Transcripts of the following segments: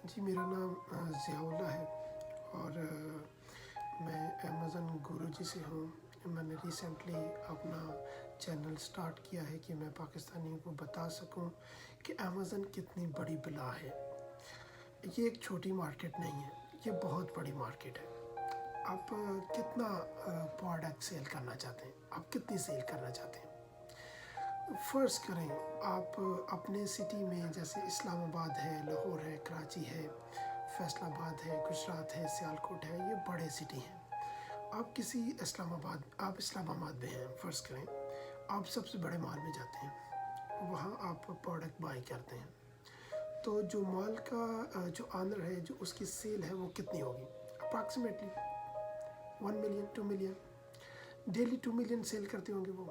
جی میرا نام ضیاء اللہ ہے اور میں امیزن گورو جی سے ہوں. میں نے ریسنٹلی اپنا چینل سٹارٹ کیا ہے کہ میں پاکستانیوں کو بتا سکوں کہ امیزن کتنی بڑی بلا ہے. یہ ایک چھوٹی مارکیٹ نہیں ہے, یہ بہت بڑی مارکیٹ ہے. آپ کتنا پروڈکٹ سیل کرنا چاہتے ہیں, آپ کتنی سیل کرنا چاہتے ہیں. فرض کریں آپ اپنے سٹی میں جیسے اسلام آباد ہے, لاہور ہے, کراچی ہے, فیصل آباد ہے, گجرات ہے, سیالکوٹ ہے, یہ بڑے سٹی ہیں. آپ کسی اسلام آباد میں ہیں, فرض کریں آپ سب سے بڑے مال میں جاتے ہیں, وہاں آپ پروڈکٹ بائی کرتے ہیں. تو جو مال کا جو آنر ہے, جو اس کی سیل ہے, وہ کتنی ہوگی؟ Approximately 1 million 2 million daily 2 million sale کرتے ہوں گے وہ.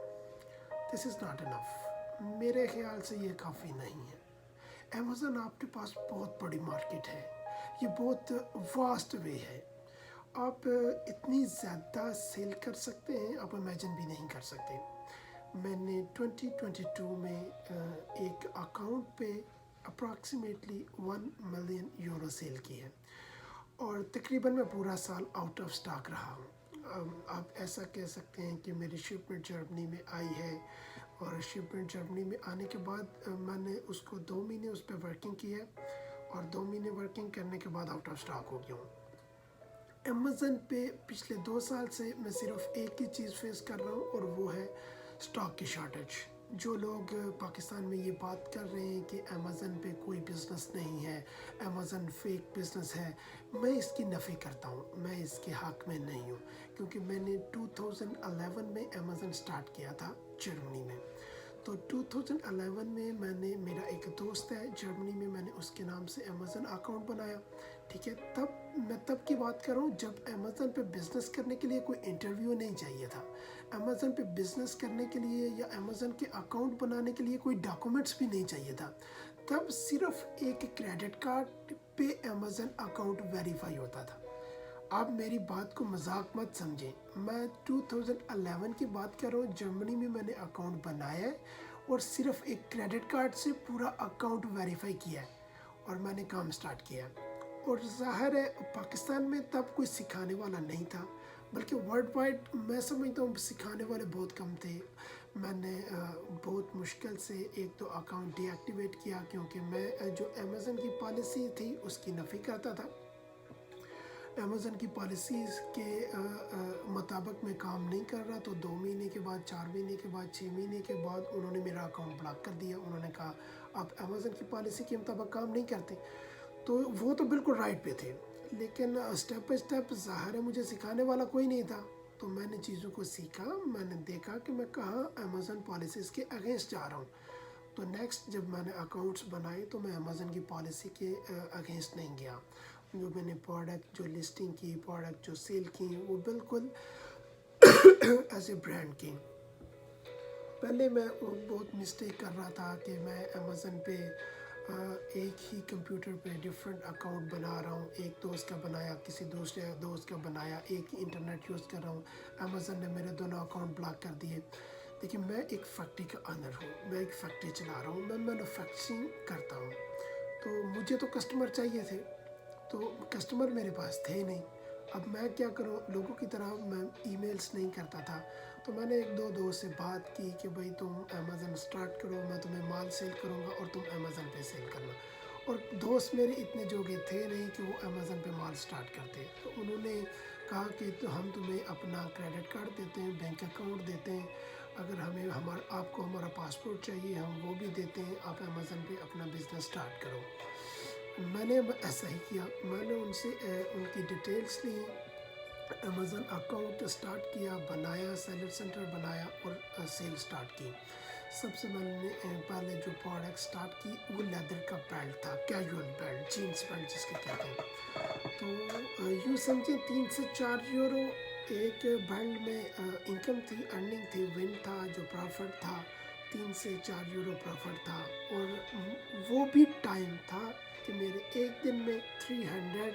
This is not enough. میرے خیال سے یہ کافی نہیں ہے. امیزن آپ کے پاس بہت بڑی مارکیٹ ہے, یہ بہت واسٹ وے ہے. آپ اتنی زیادہ سیل کر سکتے ہیں, آپ امیجن بھی نہیں کر سکتے. میں نے 2022 میں ایک اکاؤنٹ پہ اپراکسیمیٹلی 1 ملین یورو سیل کی ہے, اور تقریباً میں پورا سال آؤٹ آف سٹاک رہا ہوں. آپ ایسا کہہ سکتے ہیں کہ میری شپمنٹ جرمنی میں آئی ہے, اور شپمنٹ جرمنی میں آنے کے بعد میں نے اس کو 2 مہینے اس پہ ورکنگ کی ہے, اور 2 مہینے ورکنگ کرنے کے بعد آؤٹ آف سٹاک ہو گیا ہوں. امیزن پہ پچھلے 2 سال سے میں صرف ایک ہی چیز فیس کر رہا ہوں, اور وہ ہے سٹاک کی شارٹیج. جو لوگ پاکستان میں یہ بات کر رہے ہیں کہ امیزن پہ کوئی بزنس نہیں ہے, امیزن فیک بزنس ہے, میں اس کی نفی کرتا ہوں. میں اس کے حق میں نہیں ہوں, کیونکہ میں نے 2011 میں امیزن سٹارٹ کیا تھا جرمنی میں. تو 2011 میں نے میرا ایک دوست ہے جرمنی میں نے اس کے نام سے امیزن اکاؤنٹ بنایا. ٹھیک ہے, تب کی بات کر رہا ہوں جب امیزن پہ بزنس کرنے کے لیے کوئی انٹرویو نہیں چاہیے تھا. امیزن پہ بزنس کرنے کے لیے یا امیزن کے اکاؤنٹ بنانے کے لیے کوئی ڈاکومنٹس بھی نہیں چاہیے تھا. تب صرف ایک کریڈٹ کارڈ پہ امیزن اکاؤنٹ ویریفائی ہوتا تھا. آپ میری بات کو مذاق مت سمجھیں, میں 2011 کی بات کر رہا ہوں. جرمنی میں نے اکاؤنٹ بنایا ہے, اور صرف ایک کریڈٹ کارڈ سے پورا اکاؤنٹ ویریفائی کیا ہے, اور میں نے کام سٹارٹ کیا. اور ظاہر ہے پاکستان میں تب کوئی سکھانے والا نہیں تھا, بلکہ ورلڈ وائڈ میں سمجھتا ہوں سکھانے والے بہت کم تھے. میں نے بہت مشکل سے 1-2 اکاؤنٹ ڈی ایکٹیویٹ کیا, کیونکہ میں جو امیزن کی پالیسی تھی اس کی نفی کرتا تھا. امیزن کی پالیسیز کے مطابق میں کام نہیں کر رہا, تو 2 مہینے کے بعد, 4 مہینے کے بعد, 6 مہینے کے بعد انہوں نے میرا اکاؤنٹ بلاک کر دیا. انہوں نے کہا آپ امیزن کی پالیسی کے مطابق کام نہیں کرتے. تو وہ تو بالکل رائٹ پہ تھے, لیکن اسٹیپ بائی اسٹیپ ظاہر ہے مجھے سکھانے والا کوئی نہیں تھا. تو میں نے چیزوں کو سیکھا, میں نے دیکھا کہ میں کہاں امیزن پالیسیز کے اگینسٹ جا رہا ہوں. تو نیکسٹ جب میں نے اکاؤنٹس بنائے تو میں امیزن کی پالیسی کے اگینسٹ نہیں گیا. جو میں نے پروڈکٹ جو لسٹنگ کی, پروڈکٹ جو سیل کی, وہ بالکل ایز اے برانڈ کی. پہلے میں بہت مسٹیک کر رہا تھا کہ میں امیزن پہ ایک ہی کمپیوٹر پہ ڈفرینٹ اکاؤنٹ بنا رہا ہوں. ایک دوست کا بنایا, کسی دوسرے دوست کا بنایا, ایک ہی انٹرنیٹ یوز کر رہا ہوں. امیزن نے میرے دونوں اکاؤنٹ بلاک کر دیے. دیکھیں میں ایک فیکٹری کا آنر ہوں, میں ایک فیکٹری چلا رہا ہوں, میں مینوفیکچرنگ کرتا ہوں. تو مجھے تو کسٹمر چاہیے تھے, تو کسٹمر میرے پاس تھے نہیں. اب میں کیا کروں, لوگوں کی طرح میں ای میلز نہیں کرتا تھا. تو میں نے 1-2 دوست سے بات کی کہ بھائی تم امیزن سٹارٹ کرو, میں تمہیں مال سیل کروں گا اور تم امیزن پہ سیل کرنا. اور دوست میرے اتنے جوگے تھے نہیں کہ وہ امیزن پہ مال سٹارٹ کرتے. تو انہوں نے کہا کہ ہم تمہیں اپنا کریڈٹ کارڈ دیتے ہیں, بینک اکاؤنٹ دیتے ہیں, اگر آپ کو ہمارا پاسپورٹ چاہیے ہم وہ بھی دیتے ہیں, آپ امیزن پہ اپنا بزنس سٹارٹ کرو. میں نے ایسا ہی کیا, میں نے ان سے ان کی ڈیٹیلز لی, امیزن اکاؤنٹ سٹارٹ کیا, بنایا, سیلر سینٹر بنایا اور سیل سٹارٹ کی. سب سے میں نے پہلے جو پروڈکٹ سٹارٹ کی وہ لیدر کا بیلٹ تھا, کیجول بیلٹ, جینس بیلٹ جس کے کہتے ہیں. تو یوں سمجھیں 3 سے 4 یورو ایک بیلٹ میں انکم تھی, ارننگ تھی, ون تھا, جو پروفٹ تھا 3 سے 4 یورو پروفٹ تھا. اور وہ بھی ٹائم تھا کہ میرے ایک دن میں 300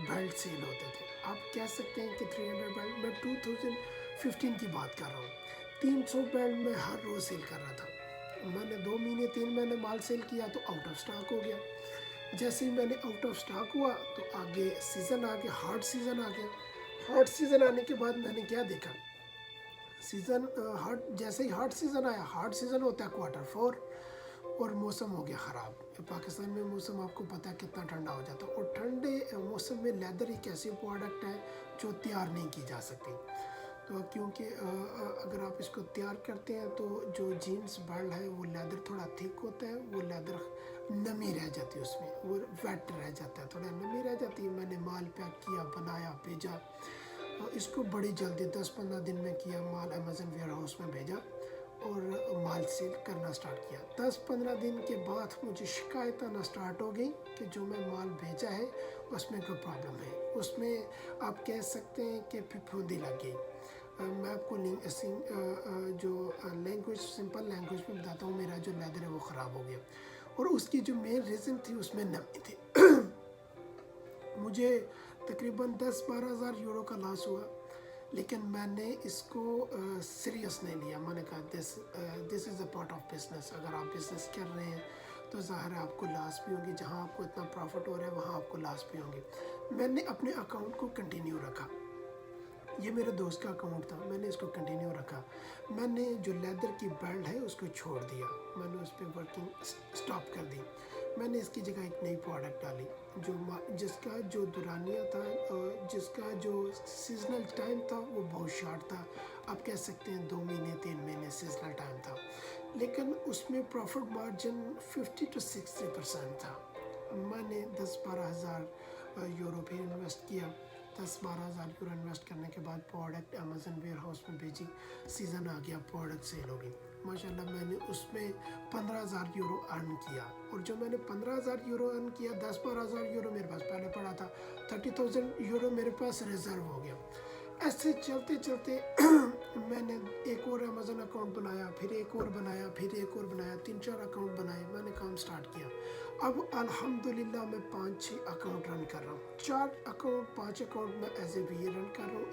بیلٹ سیل ہوتے تھے. آپ کہہ سکتے ہیں کہ 300 بیلٹ, میں 2015 کی بات کر رہا ہوں, 300 بیلٹ میں ہر روز سیل کر رہا تھا. میں نے 2 مہینے 3 مہینے مال سیل کیا تو آؤٹ آف سٹاک ہو گیا. जैसे ही मैंने आउट ऑफ स्टॉक हुआ तो आगे सीज़न आ गया, हॉट सीज़न आ गया। हॉट सीज़न आने के बाद मैंने क्या देखा, सीज़न हॉट, जैसे ही हॉट सीज़न आया, हॉट सीज़न होता है Q4, और मौसम हो गया ख़राब। पाकिस्तान में मौसम आपको पता है कितना ठंडा हो जाता है, और ठंडे मौसम में लेदर एक ऐसी प्रोडक्ट है जो तैयार नहीं की जा सकती। तो क्योंकि अगर आप इसको तैयार करते हैं तो जो जीन्स बर्ड है वो लेदर थोड़ा थिक होता है, वो लेदर नमी रह जाती है उसमें, वो वेट रह जाता है, थोड़ा नमी रह जाती है। मैंने माल पैक किया, बनाया, भेजा, इसको बड़ी जल्दी 10-15 दिन में किया, माल अमेज़न वेयर हाउस में भेजा और माल सेल करना स्टार्ट किया। 10-15 दिन के बाद मुझे शिकायत आना स्टार्ट हो गई कि जो मैं माल भेजा है उसमें कोई प्रॉब्लम है, उसमें आप कह सकते हैं कि फफूंदी लग गई। मैं आपको जो लैंग्वेज, सिंपल लैंग्वेज में बताता हूँ, मेरा जो लेदर है वो ख़राब हो गया, और उसकी जो मेन रीज़न थी उसमें नमी थी। मुझे तकरीबन 10-12 हज़ार यूरो का लॉस हुआ, लेकिन मैंने इसको सीरियस नहीं लिया। मैंने कहा this is a part of business. अगर आप बिज़नेस कर रहे हैं तो ज़ाहिर है आपको लॉस भी होंगे, जहाँ आपको इतना प्रॉफिट हो रहा है वहाँ आपको लॉस भी होंगे। मैंने अपने अकाउंट को कंटिन्यू रखा, ये मेरे दोस्त का अकाउंट था, मैंने इसको कंटिन्यू रखा। मैंने जो लेदर की बेल्ट है उसको छोड़ दिया, मैंने उस पर वर्किंग स्टॉप कर दी। मैंने इसकी जगह एक नई प्रोडक्ट डाली जिसका जो दुरानिया था, जिसका जो सीजनल टाइम था वो बहुत शॉर्ट था। आप कह सकते हैं 2 महीने 3 महीने सीजनल टाइम था, लेकिन उसमें प्रॉफिट मार्जिन 50 to 60% था। मैंने 10-12 हज़ार यूरो पे इन्वेस्ट किया। 10-12 हज़ार यूरो इन्वेस्ट करने के बाद प्रोडक्ट अमेज़न वेयर हाउस में भेजी, सीज़न आ गया, प्रोडक्ट सेल हो गई। माशाल्लाह मैंने उसमें 15,000 यूरो अर्न किया, और जो मैंने 15,000 यूरो अर्न किया, 10-12 हज़ार यूरो मेरे पास पहले पड़ा था, 30,000 यूरो मेरे पास रिज़र्व हो गया। ऐसे चलते चलते मैंने एक और अमेज़न अकाउंट बनाया, फिर एक और बनाया, फिर एक और बनाया, 3-4 अकाउंट बनाए, मैंने काम स्टार्ट किया। अब अल्हम्दुलिल्लाह मैं 5-6 अकाउंट रन कर रहा हूँ, 5 अकाउंट मैं एज ए वी रन कर रहा हूँ।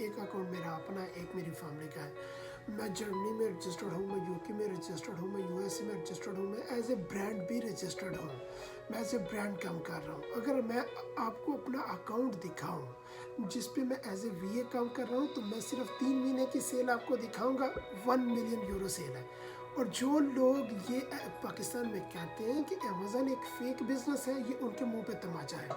एक अकाउंट मेरा अपना है, एक मेरी फैमिली का है। मैं जर्मनी में रजिस्टर्ड हूँ, मैं यूके में रजिस्टर्ड हूँ, मैं यूएसए में रजिस्टर्ड हूँ, मैं एज ए ब्रांड भी रजिस्टर्ड हूँ, मैं एज ए ब्रांड काम कर रहा हूँ। अगर मैं आपको अपना अकाउंट दिखाऊँ जिस पे मैं एज ए वी काम कर रहा हूँ, तो मैं सिर्फ 3 महीने की सेल आपको दिखाऊंगा, 1 मिलियन यूरो सेल है। और जो लोग ये पाकिस्तान में कहते हैं कि अमेज़न एक फेक बिजनेस है, ये उनके मुंह पे तमाचा है।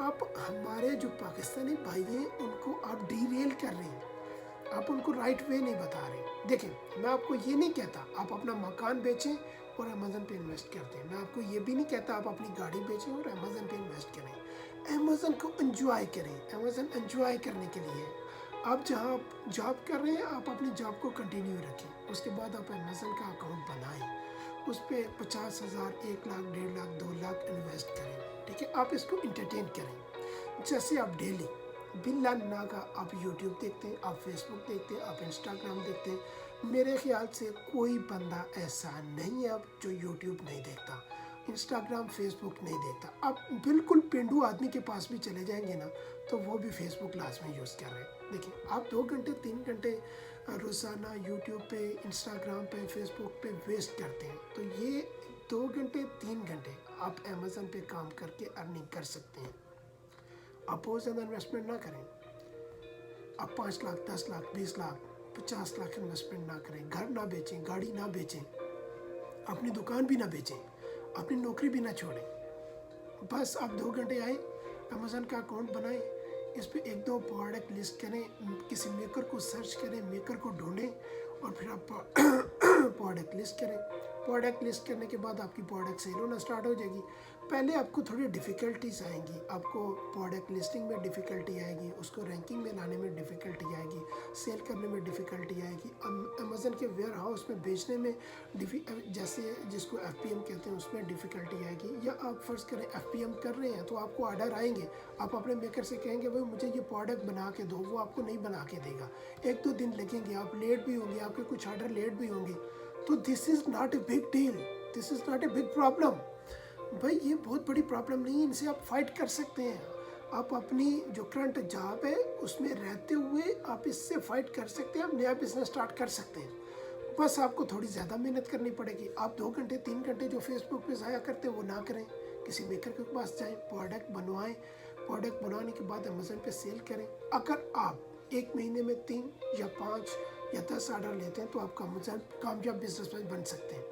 आप हमारे जो पाकिस्तानी भाई हैं उनको आप डीरेल कर रहे हैं, आप उनको राइट वे नहीं बता रहे। देखें, मैं आपको ये नहीं कहता आप अपना मकान बेचें और अमेज़न पे इन्वेस्ट कर दें, मैं आपको ये भी नहीं कहता आप अपनी गाड़ी बेचें और अमेज़न पे इन्वेस्ट करें। अमेज़न को एंजॉय करें, अमेज़न एंजॉय करने के लिए आप जहाँ आप जॉब कर रहे हैं आप अपनी जॉब को कंटिन्यू रखें, उसके बाद आप अमेज़न का अकाउंट बनाएं, उस पर 50,000, 1 लाख, 1.5 लाख, 2 लाख इन्वेस्ट करें, ठीक है। आप इसको इंटरटेन करें, जैसे आप डेली बिल्ला नागा आप यूट्यूब देखते हैं, आप फेसबुक देखते हैं, आप इंस्टाग्राम देखते हैं। मेरे ख्याल से कोई बंदा ऐसा नहीं है अब जो यूट्यूब नहीं देखता, इंस्टाग्राम, फेसबुक नहीं देखता। आप बिल्कुल पेंडू आदमी के पास भी चले जाएंगे ना तो वो भी फेसबुक लाजमी यूज़ कर रहे हैं। देखिए, आप 2 घंटे 3 घंटे रोज़ाना यूट्यूब पे, इंस्टाग्राम पे, फेसबुक पे वेस्ट करते हैं, तो ये 2 घंटे 3 घंटे आप अमेज़न पे काम करके अर्निंग कर सकते हैं। आप बहुत ज़्यादा इन्वेस्टमेंट ना करें, आप 5 लाख, 10 लाख, 20 लाख, 50 लाख इन्वेस्टमेंट ना करें, घर ना बेचें, गाड़ी ना बेचें, अपनी दुकान भी ना बेचें, अपनी नौकरी भी ना छोड़ें। बस आप 2 घंटे आए, अमेज़न का अकाउंट बनाएं, इस पर 1-2 प्रोडक्ट लिस्ट करें, किसी मेकर को सर्च करें, मेकर को ढूंढें, और फिर आप प्रोडक्ट लिस्ट करें। प्रोडक्ट लिस्ट करने के बाद आपकी प्रोडक्ट सेल होना स्टार्ट हो जाएगी। पहले आपको थोड़ी डिफ़िकल्टीज आएंगी, आपको प्रोडक्ट लिस्टिंग में डिफ़िकल्टी आएगी, उसको रैंकिंग में लाने में डिफ़िकल्टी आएगी, सेल करने में डिफ़िकल्टी आएगी, अमेज़न के वेयर हाउस में बेचने में जैसे जिसको FPM कहते हैं उसमें डिफ़िकल्टी आएगी। या आप फ़र्ज़ करें FPM कर रहे हैं तो आपको ऑर्डर आएंगे, आप अपने मेकर से कहेंगे भाई मुझे ये प्रोडक्ट बना के दो, वो आपको नहीं बना के देगा, 1-2 दिन लगेंगे, आप लेट भी होंगे, आपके कुछ ऑर्डर लेट भी होंगे। तो this is not a big deal, this is not a big problem. भाई ये बहुत बड़ी प्रॉब्लम नहीं है, इनसे आप फाइट कर सकते हैं। आप अपनी जो करंट जॉब है उसमें रहते हुए आप इससे फाइट कर सकते हैं, आप नया बिजनेस स्टार्ट कर सकते हैं। बस आपको थोड़ी ज़्यादा मेहनत करनी पड़ेगी। आप 2 घंटे 3 घंटे जो फेसबुक पे ज़ाया करते हैं वो ना करें, किसी मेकर के पास जाएं, प्रोडक्ट बनवाएं, प्रोडक्ट बनाने के बाद अमेज़न पे सेल करें। अगर आप एक महीने में 3 या 5 या 10 ऑर्डर लेते हैं तो आप कामयाब बिजनेसमैन बन सकते हैं।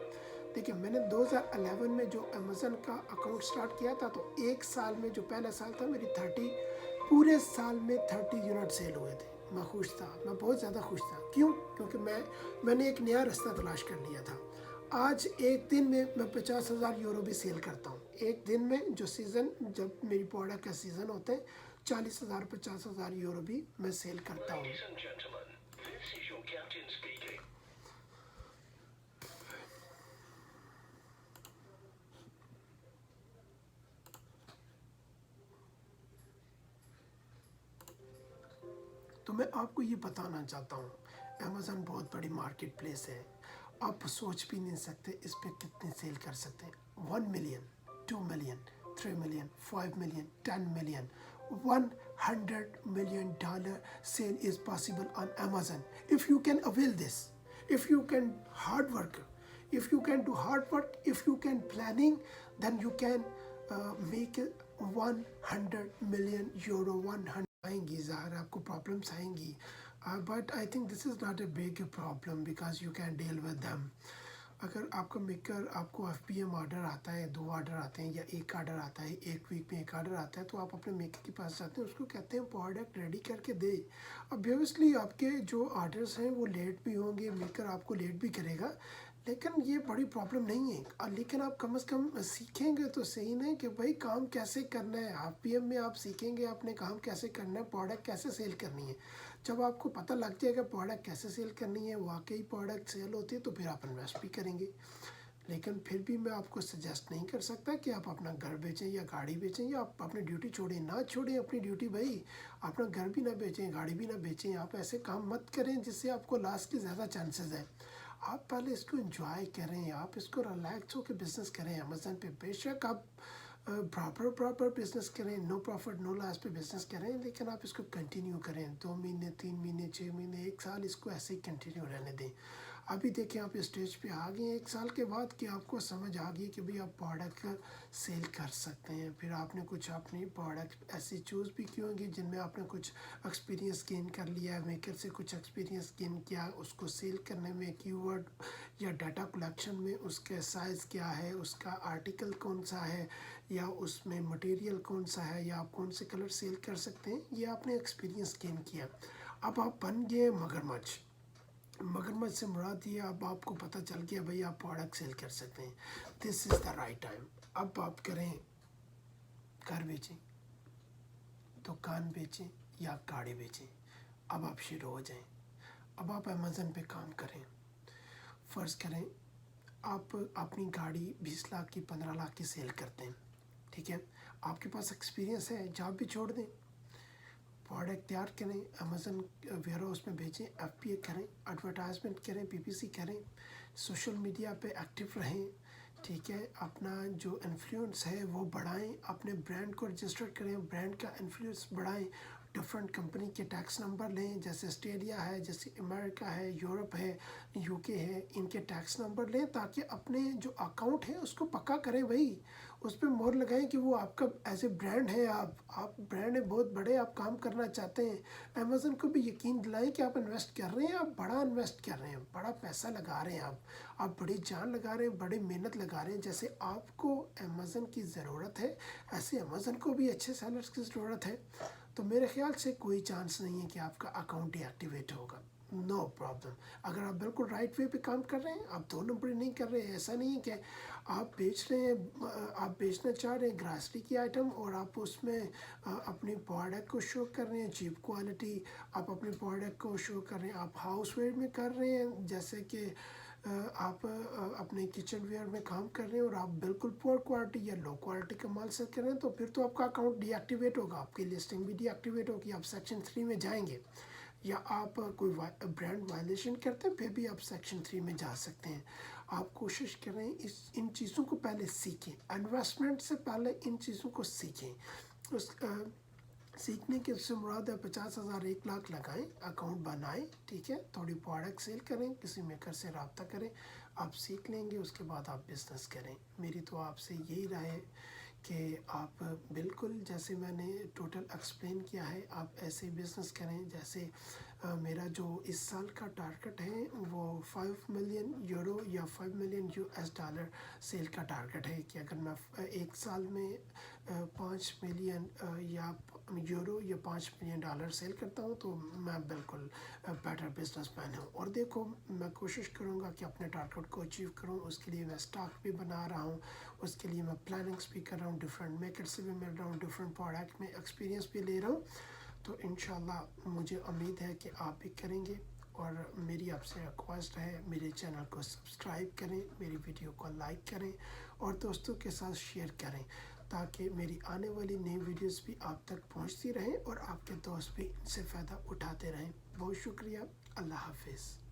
देखिए, मैंने 2011 में जो अमेज़न का अकाउंट स्टार्ट किया था, तो एक साल में, जो पहला साल था, मेरी 30 पूरे साल में 30 यूनिट सेल हुए थे। मैं खुश था, मैं बहुत ज़्यादा खुश था। क्यों? क्योंकि मैंने एक नया रास्ता तलाश कर लिया था। आज एक दिन में मैं 50,000 यूरो भी सेल करता हूँ। एक दिन में जब मेरी प्रोडक्ट का सीज़न होता है, 40,000 50,000 यूरो भी मैं सेल करता हूँ। तो मैं आपको ये बताना चाहता हूँ, अमेज़न बहुत बड़ी मार्केट प्लेस है। आप सोच भी नहीं सकते इस पर कितने सेल कर सकते हैं। 1 million, 2 million, 3 million, 5 million, 10 million, $100 million sale is possible on Amazon. If you can avail this, if you can hard work, if you can do hard work, if you can planning, then you can make 100 million euro, 100 आएंगी। ज़ाहिर आपको problems आएंगी, but I think this is not a big problem because you can deal with them. अगर आपका maker, आपको FBM order आता है, 2 order आते हैं या 1 ऑर्डर आता है, एक वीक में 1 ऑर्डर आता है, तो आप अपने मेकर के पास जाते हैं, उसको कहते हैं प्रोडक्ट रेडी करके दे। ऑब्वियसली आपके जो ऑर्डर्स हैं वो लेट भी होंगे, मेकर आपको लेट भी करेगा, लेकिन ये बड़ी प्रॉब्लम नहीं है। लेकिन आप कम से कम सीखेंगे तो सही नहीं कि भाई काम कैसे करना है। FBM में आप सीखेंगे आपने काम कैसे करना है, प्रोडक्ट कैसे सेल करनी है। जब आपको पता लग जाएगा प्रोडक्ट कैसे सेल करनी है, वाकई प्रोडक्ट सेल होती है, तो फिर आप इन्वेस्ट भी करेंगे। लेकिन फिर भी मैं आपको सजेस्ट नहीं कर सकता कि आप अपना घर बेचें या गाड़ी बेचें, या आप अपनी ड्यूटी छोड़ें। ना छोड़ें अपनी ड्यूटी भाई, अपना घर भी ना बेचें, गाड़ी भी ना बेचें। आप ऐसे काम मत करें जिससे आपको लॉस के ज़्यादा चांसेस हैं। आप पहले इसको एंजॉय करें, आप इसको रिलैक्स होकर बिज़नेस करें। अमेज़न पे बेशक आप प्रॉपर बिज़नेस करें, नो प्रॉफिट नो लॉस पे बिज़नेस करें, लेकिन आप इसको कंटिन्यू करें। 2 महीने, 3 महीने, 6 महीने, 1 साल इसको ऐसे ही कंटिन्यू रहने दें। अभी देखें आप इस स्टेज पे आ गए 1 साल के बाद कि आपको समझ आ गई कि भाई आप प्रोडक्ट सेल कर सकते हैं। फिर आपने कुछ अपनी प्रोडक्ट ऐसी चूज़ भी की होंगी जिनमें आपने कुछ एक्सपीरियंस गेन कर लिया है, मेकर से कुछ एक्सपीरियंस गेन किया, उसको सेल करने में, कीवर्ड या डाटा कलेक्शन में उसके साइज़ क्या है, उसका आर्टिकल कौन सा है, या उसमें मटेरियल कौन सा है, या आप कौन से कलर सेल कर सकते हैं, ये आपने एक्सपीरियंस गेन किया। अब आप बन गए मगरमच्छ। मगरमच्छ से मुराद ये, अब आपको पता चल गया भाई आप प्रोडक्ट सेल कर सकते हैं। This is the right time. अब आप करें, घर बेचें, दुकान बेचें या गाड़ी बेचें। अब आप शुरू हो जाएं। अब आप अमेज़न पे काम करें। फ़र्ज़ करें आप अपनी गाड़ी 20 लाख की, 15 लाख की सेल करते हैं, ठीक है, आपके पास एक्सपीरियंस है, जॉब भी छोड़ दें, प्रोडक्ट तैयार करें, अमेज़न वेयर हाउस में बेचें, FBA करें, एडवर्टाइजमेंट करें, PPC करें, सोशल मीडिया पे एक्टिव रहें, ठीक है, अपना जो इन्फ्लुएंस है वो बढ़ाएं, अपने ब्रांड को रजिस्टर करें, ब्रांड का इन्फ्लुएंस बढ़ाएं, डिफरेंट कंपनी के टैक्स नंबर लें, जैसे ऑस्ट्रेलिया है, जैसे अमेरिका है, यूरोप है, UK है, इनके टैक्स नंबर लें, ताकि अपने जो अकाउंट है उसको पक्का करें भाई, उस पर मोहर लगाएं कि वो आपका एज ए ब्रांड है। आप ब्रांड है बहुत बड़े, आप काम करना चाहते हैं। अमेज़न को भी यकीन दिलाएं कि आप इन्वेस्ट कर रहे हैं, आप बड़ा इन्वेस्ट कर रहे हैं, बड़ा पैसा लगा रहे हैं, आप बड़ी जान लगा रहे हैं, बड़ी मेहनत लगा रहे हैं। जैसे आपको अमेज़न की ज़रूरत है, ऐसे अमेज़न को भी अच्छे सेलर्स की ज़रूरत है। तो मेरे ख्याल से कोई चांस नहीं है कि आपका अकाउंट डीएक्टिवेट होगा। No problem. अगर आप बिल्कुल राइट वे पे काम कर रहे हैं, आप 2 नंबरी नहीं कर रहे हैं। ऐसा नहीं है कि आप बेच रहे हैं, आप बेचना चाह रहे हैं ग्रासरी की आइटम, और आप उसमें अपनी प्रोडक्ट को शो कर रहे हैं चीप क्वालिटी, आप अपनी प्रोडक्ट को शो कर रहे हैं, आप हाउस वेयर में कर रहे हैं, जैसे कि आप अपने किचन वेयर में काम कर रहे हैं, और आप बिल्कुल पुअर क्वालिटी या लो क्वालिटी का माल सेल कर रहे हैं, तो फिर तो आपका अकाउंट डीएक्टिवेट होगा, आपकी लिस्टिंग भी डीएक्टिवेट होगी, आप सेक्शन 3 में जाएंगे। या आप कोई ब्रांड वायलेशन करते हैं, फिर भी आप सेक्शन 3 में जा सकते हैं। आप कोशिश करें इन चीज़ों को पहले सीखें, इन्वेस्टमेंट से पहले इन चीज़ों को सीखें। उस सीखने के से मुराद है 50,000 1 लाख लगाएं, अकाउंट बनाएं, ठीक है, थोड़ी प्रोडक्ट सेल करें, किसी मेकर से रब्ता करें, आप सीख लेंगे, उसके बाद आप बिज़नेस करें। मेरी तो आपसे यही राय है کہ آپ بالکل جیسے میں نے ٹوٹل ایکسپلین کیا ہے آپ ایسے بزنس کریں جیسے میرا جو اس سال کا ٹارگٹ ہے وہ 5 ملین یورو یا 5 ملین یو ایس ڈالر سیل کا ٹارگٹ ہے کہ اگر میں ایک سال میں 5 ملین یا یورو یا 5 ملین ڈالر سیل کرتا ہوں تو میں بالکل بیٹر بزنس مین ہوں. اور دیکھو میں کوشش کروں گا کہ اپنے ٹارگٹ کو اچیو کروں. اس کے لیے میں اسٹاک بھی بنا رہا ہوں, اس کے لیے میں پلاننگس بھی کر رہا ہوں, ڈفرینٹ میکر سے بھی مل رہا ہوں, ڈفرینٹ پروڈکٹ میں ایکسپیرینس بھی لے رہا ہوں. تو انشاءاللہ مجھے امید ہے کہ آپ بھی کریں گے. اور میری آپ سے ریکویسٹ ہے میرے چینل کو سبسکرائب کریں, میری ویڈیو کو لائک کریں اور دوستوں کے ساتھ شیئر کریں تاکہ میری آنے والی نئی ویڈیوز بھی آپ تک پہنچتی رہیں اور آپ کے دوست بھی ان سے فائدہ اٹھاتے رہیں. بہت شکریہ. اللہ حافظ.